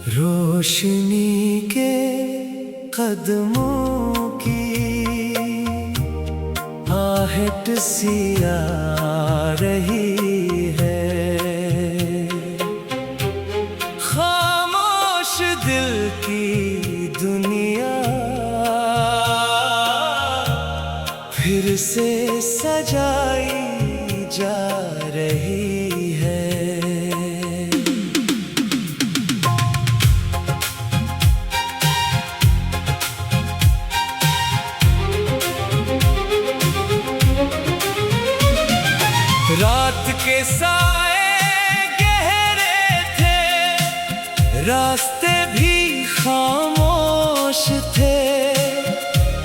रोशनी के कदमों की आहट सी आ रही है, खामोश दिल की दुनिया फिर से सजाई जा रही है। रात के साए गहरे थे, रास्ते भी खामोश थे,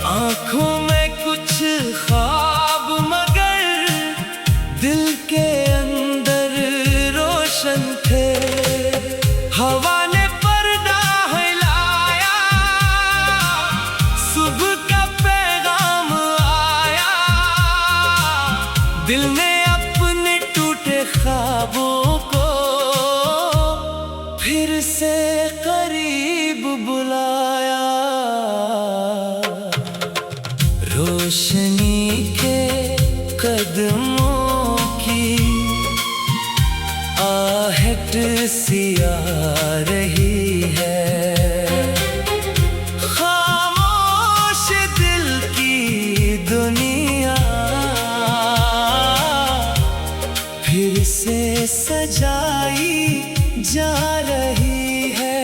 आंखों में कुछ ख्वाब मगर दिल के अंदर रोशन थे। हवा ने पर्दा हिलाया, सुबह का पैगाम आया, दिल ने ख्वाबों को फिर से करीब बुलाया। रोशनी के कदमों की आहट सी आ रही है, खामोश दिल की दुनिया फिर से सजाई जा रही है।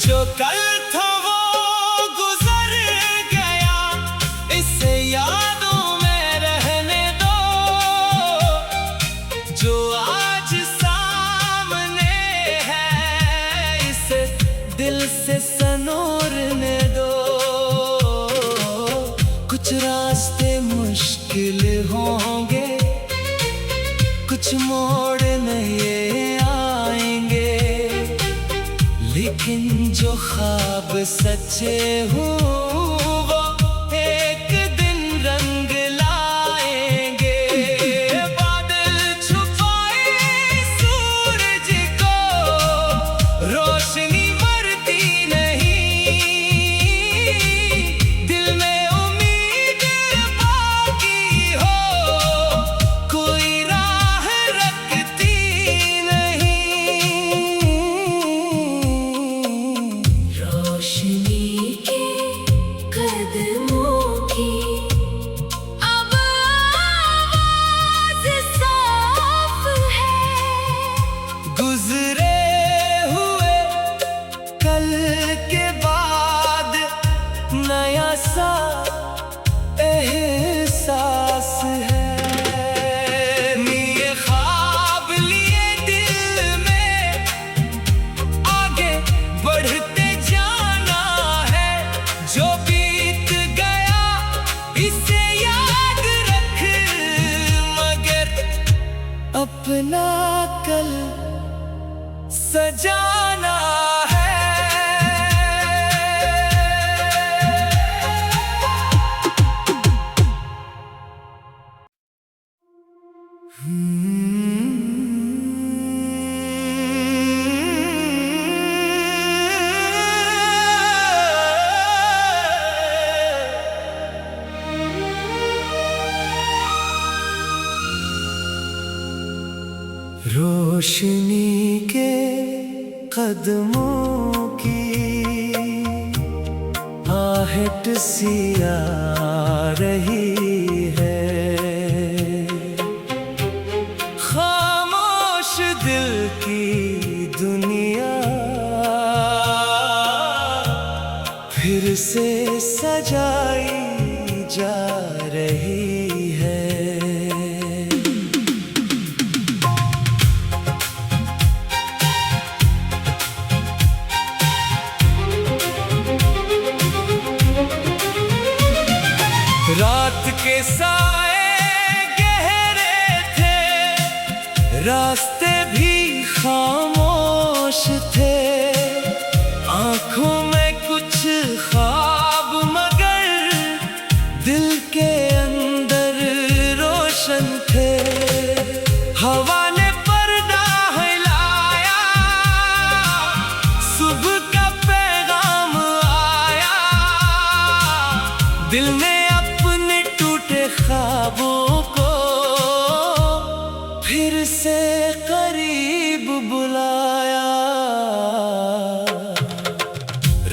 जो कल था वो गुजर गया, इसे यादों में रहने दो, जो आज सामने है इसे दिल से सनोरने दो। कुछ रास्ते मुश्किल होंगे, कुछ मोड़ नए आएंगे, लेकिन जो ख्वाब सच्चे हों वो एक दिन रंग लाएंगे। बादल छुपाए सूरज को, रोशनी मरती नहीं, दिल में उम्मीद बाकी हो, कोई राह रखती नहीं। रोशनी के कदमों की अब आवाज़ साफ है, गुजरे हुए कल के बाद नया सा एहसास है। ये ख्वाब लिए दिल में आगे बढ़ते जाना है, जो बीत गया इसे याद रख, मगर अपना कल सजाना है। रोशनी के कदमों की आहट सी आ रही है, खामोश दिल की दुनिया फिर से सजाई जा रही है। रास्ते भी खामोश थे, आंखों में कुछ ख्वाब मगर दिल के अंदर रोशन थे। हवा ने पर्दा हिलाया, सुबह का पैगाम आया, दिल ने अपने टूटे ख्वाबों को फिर से करीब बुलाया।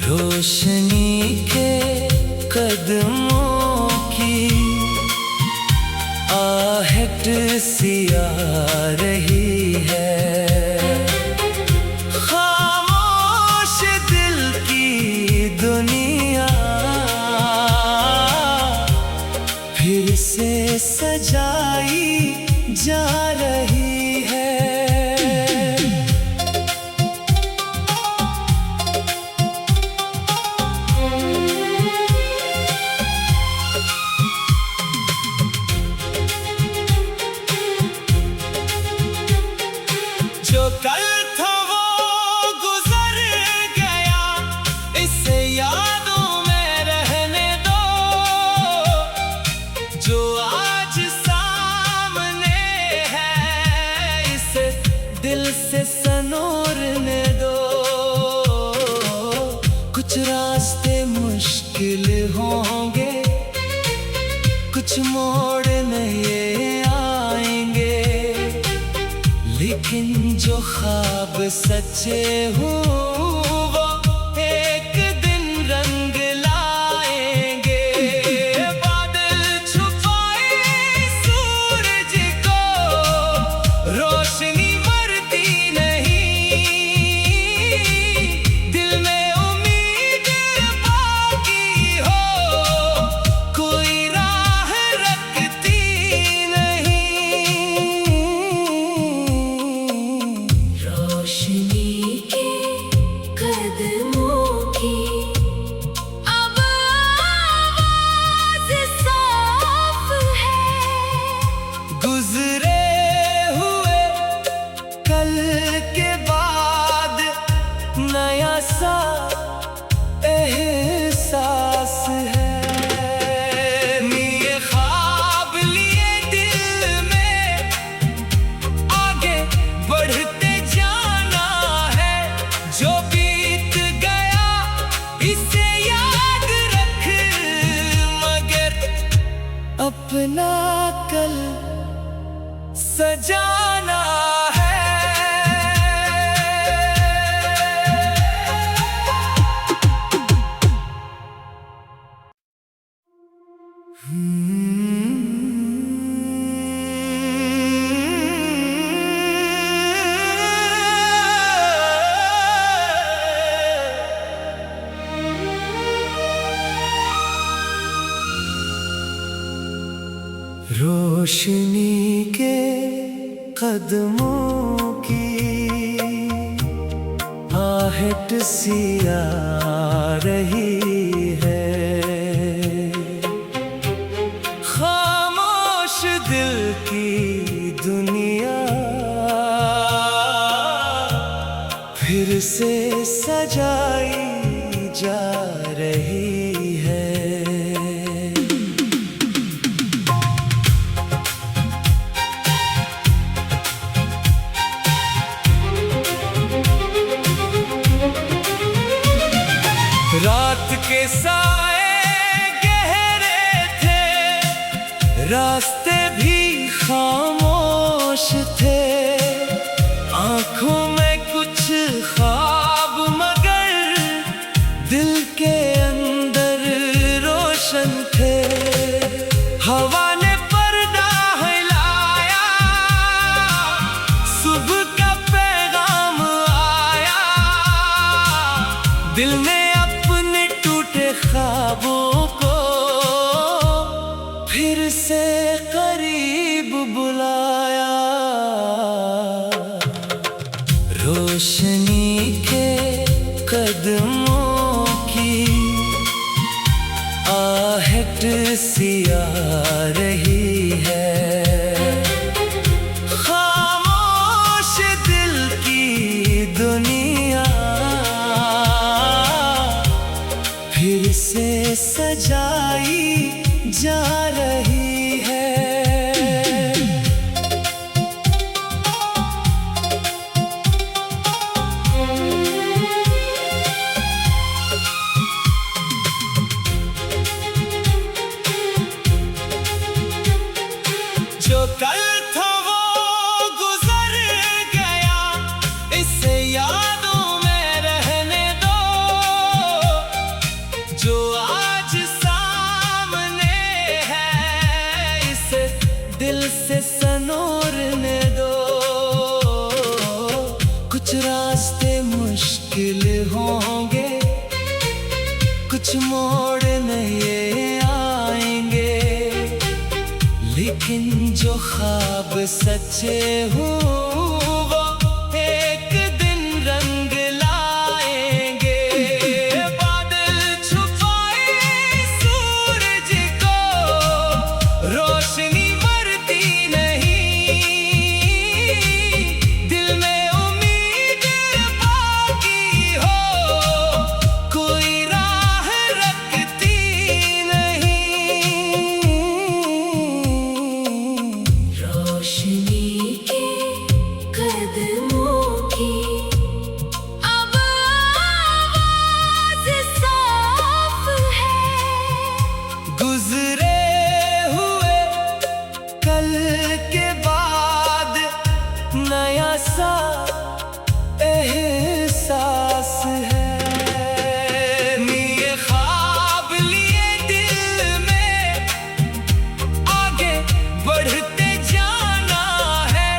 रोशनी के कदमों की आहट सी आ रही है, खामोश दिल की दुनिया फिर से सजाई जा रही है। जो कल था वो गुजर गया, इसे यादों में रहने दो। जो आज सामने है, इसे दिल से सनोरने दो। कुछ रास्ते मुश्किल होंगे, कुछ मोड़ नहीं आएंगे, लेकिन जो ख्वाब सच्चे हों वो एक दिन रंग लाएंगे। बादल छुपाए सूरज को, रोशनी मरती नहीं, दिल में उम्मीद बाकी हो, कोई राह रखती नहीं। रोशनी के कदमों की अब आवाज़ साफ है। गुजरे हुए कल के बाद नया सा एहसास है। ये ख्वाब लिए दिल में आगे बढ़ते जाना है। जो बीत गया इसे याद रख, मगर अपना कल सजाना है। रोशनी के कदमों की आहट सी आ रही है, खामोश दिल की दुनिया फिर से सजाई जा रही है। रात के साए गहरे थे, रास्ते भी खामोश थे, आंखों में कुछ ख्वाब मगर दिल के अंदर रोशन थे। हवा ने पर्दा हिलाया, सुबह का पैगाम आया, दिल ने अपने टूटे ख्वाबों को फिर से करीब बुलाया। रोशनी के कदमों की आहट सी आ रही है, खामोश सजाई जा रही है। जो कल था वो गुजर गया, इसे यादों में रहने दो। जो आज सामने है, इसे दिल से सनोरने दो। कुछ रास्ते मुश्किल होंगे, कुछ मोड़ नए आएंगे, लेकिन जो ख्वाब सच्चे हों वो एक दिन रंग लाएंगे। बादल छुपाए सूरज को, रोशनी मरती नहीं। दिल में उम्मीद बाकी हो, कोई राह रखती नहीं। रोशनी के कदमों की अब आवाज़ साफ है। गुजरे हुए कल के बाद नया सा एहसास है। ये ख्वाब लिए दिल में आगे बढ़ते जाना है।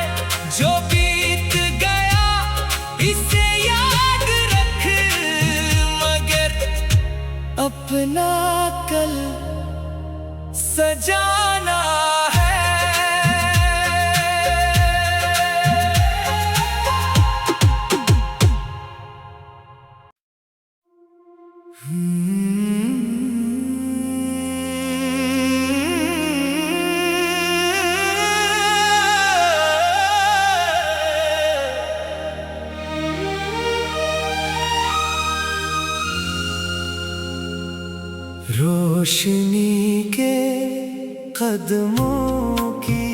जो बीत गया इसे याद रख, मगर अपना कल सजाना है। रोशनी के कदमों की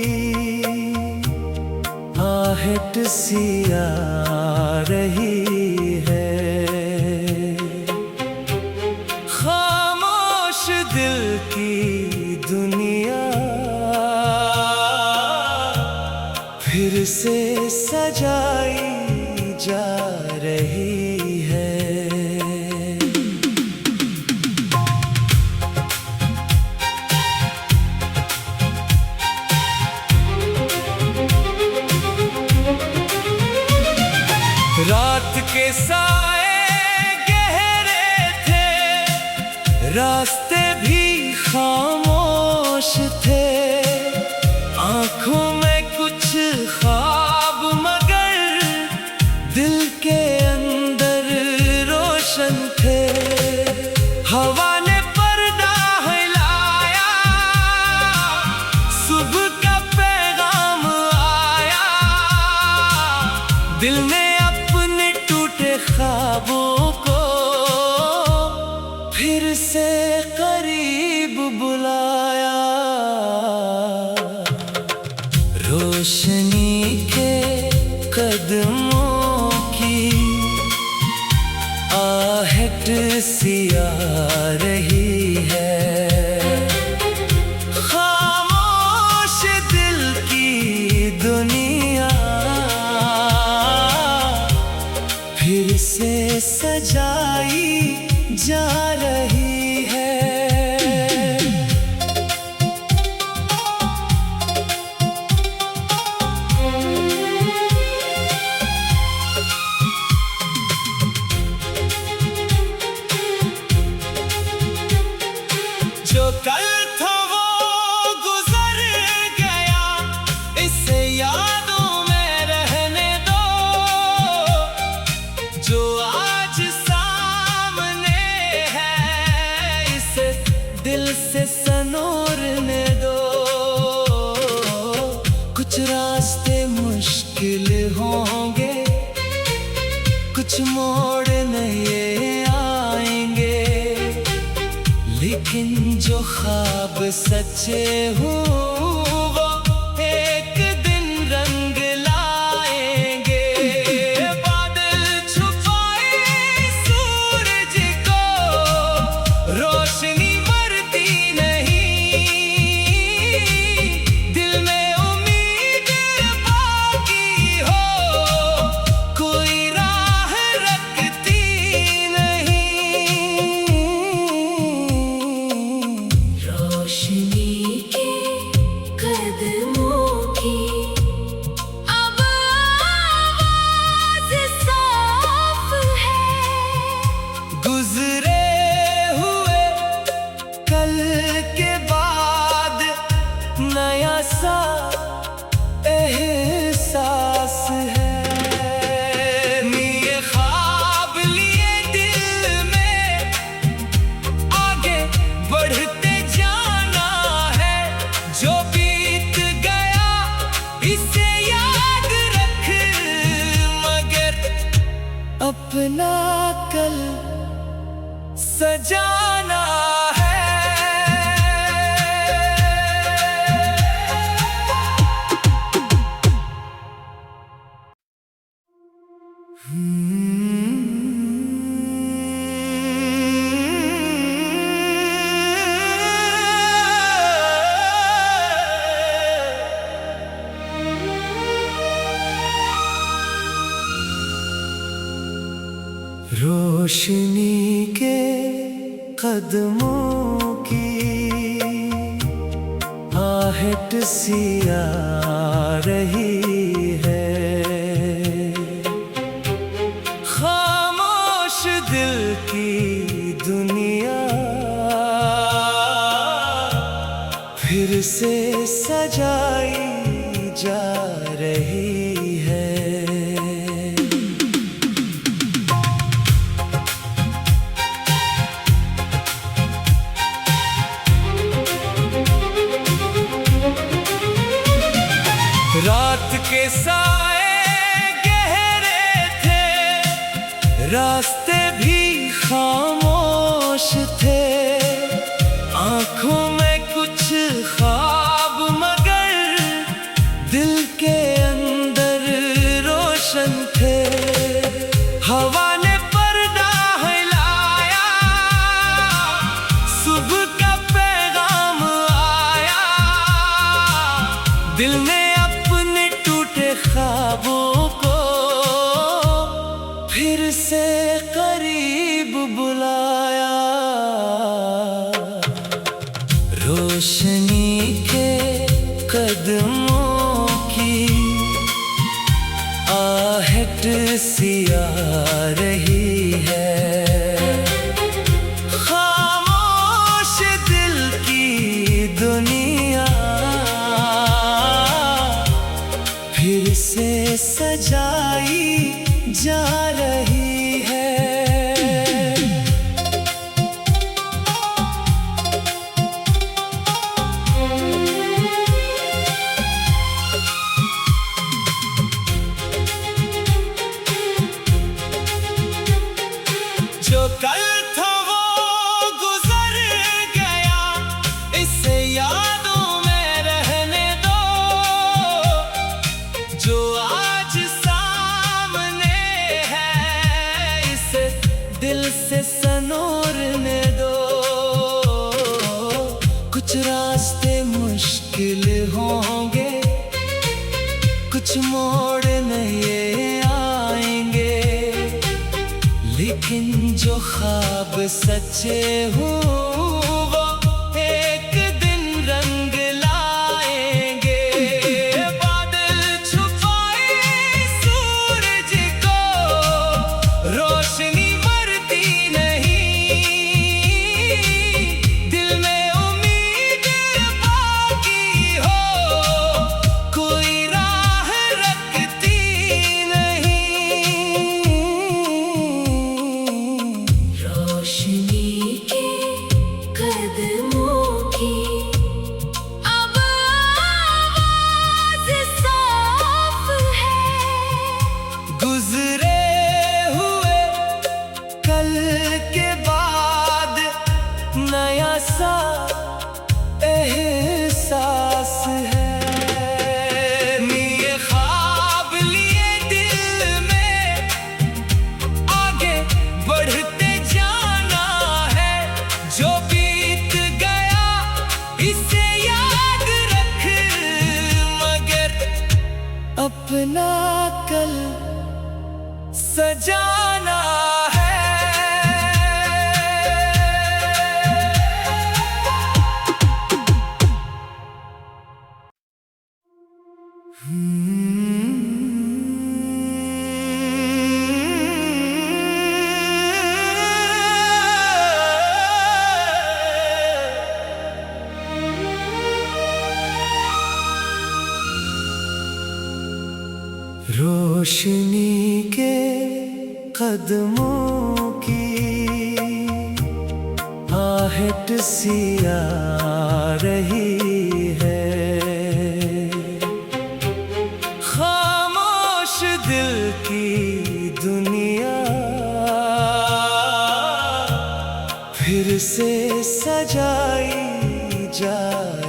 आहट सी आ रही है। खामोश दिल की दुनिया फिर से सजाई जा रही है। रात के साए गहरे थे, रास्ते भी खामोश थे। आंखों में कुछ ख्वाब मगर दिल के अंदर रोशन थे। हवा ने पर्दा हिलाया, सुबह का पैगाम आया। दिल ने अपने टूटे ख्वाबों को फिर से करीब बुलाया। रोशनी के कदमों की आहट सी आ रही है। खामोश दिल की दुनिया फिर से सजाई जा रही है। जो कल था वो गुजर गया, इसे यादों में रहने दो। जो आज सामने है, इसे दिल से सनोरने दो। कुछ रास्ते मुश्किल होंगे, कुछ मोड़ नए आएंगे, लेकिन जो ख्वाब सच्चे हूँ वो एक दिन रंग लाएंगे। बादल छुपाए सूरज को रोशनी मरती नहीं, दिल में उम्मीद बाकी हो कोई राह रखती नहीं। रोशनी के कदमों की अब आवाज़ साफ है। गुजरे हुए कल के बाद नया सा एहसास है। ये ख्वाब लिए दिल में आगे बढ़ते जाना है। जो बीत गया इसे याद रख, मगर अपना कल सजाना है। रोशनी के कदमों की आहट सी आ रही है। खामोश दिल की दुनिया फिर से सजाई जा रही है। रात के साए गहरे थे, रास्ते भी खामोश थे। आंखों में कुछ ख्वाब मगर दिल के अंदर रोशन थे। हवा ने पर्दा हिलाया, सुबह का पैगाम आया। दिल ने अपने टूटे ख्वाबों को फिर से करीब बुलाया। रोशनी के कदमों की आहट सी आ रही है। खामोश दिल की दुनिया फिर से सजाई जा रही है। जो कल था वो गुजर गया, इसे यादों में रहने दो। जो आज सामने है इसे दिल से सनोरने दो। कुछ रास्ते मुश्किल होंगे, कुछ मोड़ नए आएंगे, लेकिन जो ख्वाब सच्चे हूँ वो एक दिन रंग लाएंगे। बादल छुपाए सूरज को रोशनी मरती नहीं, दिल में उम्मीद बाकी हो कोई राह रखती नहीं। रोशनी के सजाना है। रोशनी के कदमों की आहट सी आ रही है, खामोश दिल की दुनिया फिर से सजाई जा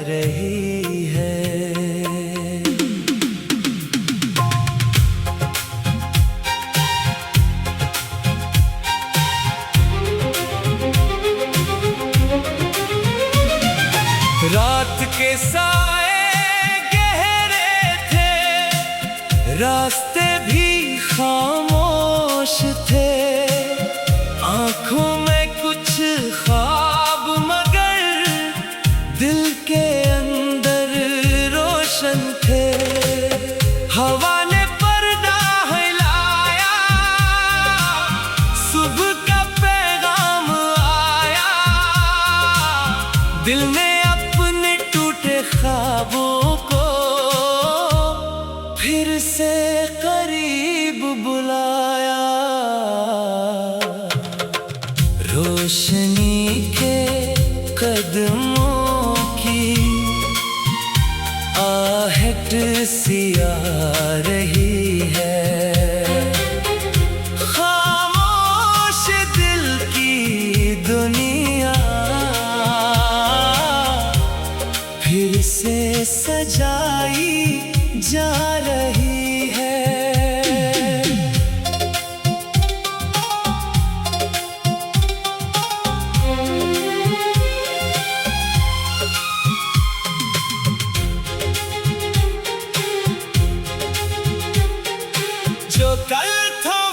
रही है। रात के साए गहरे थे, रास्ते भी खामोश थे, आंखों में कुछ ख्वाब मगर दिल के अंदर रोशन थे। हवा ने पर्दा हिलाया, सुबह का पैगाम आया, दिल ने ख्वाबों को फिर से करीब बुलाया। रोशनी के कदमों की आहट सी आ रही है, खामोश दिल की दुनिया फिर से सजाई जा रही है। जो कल था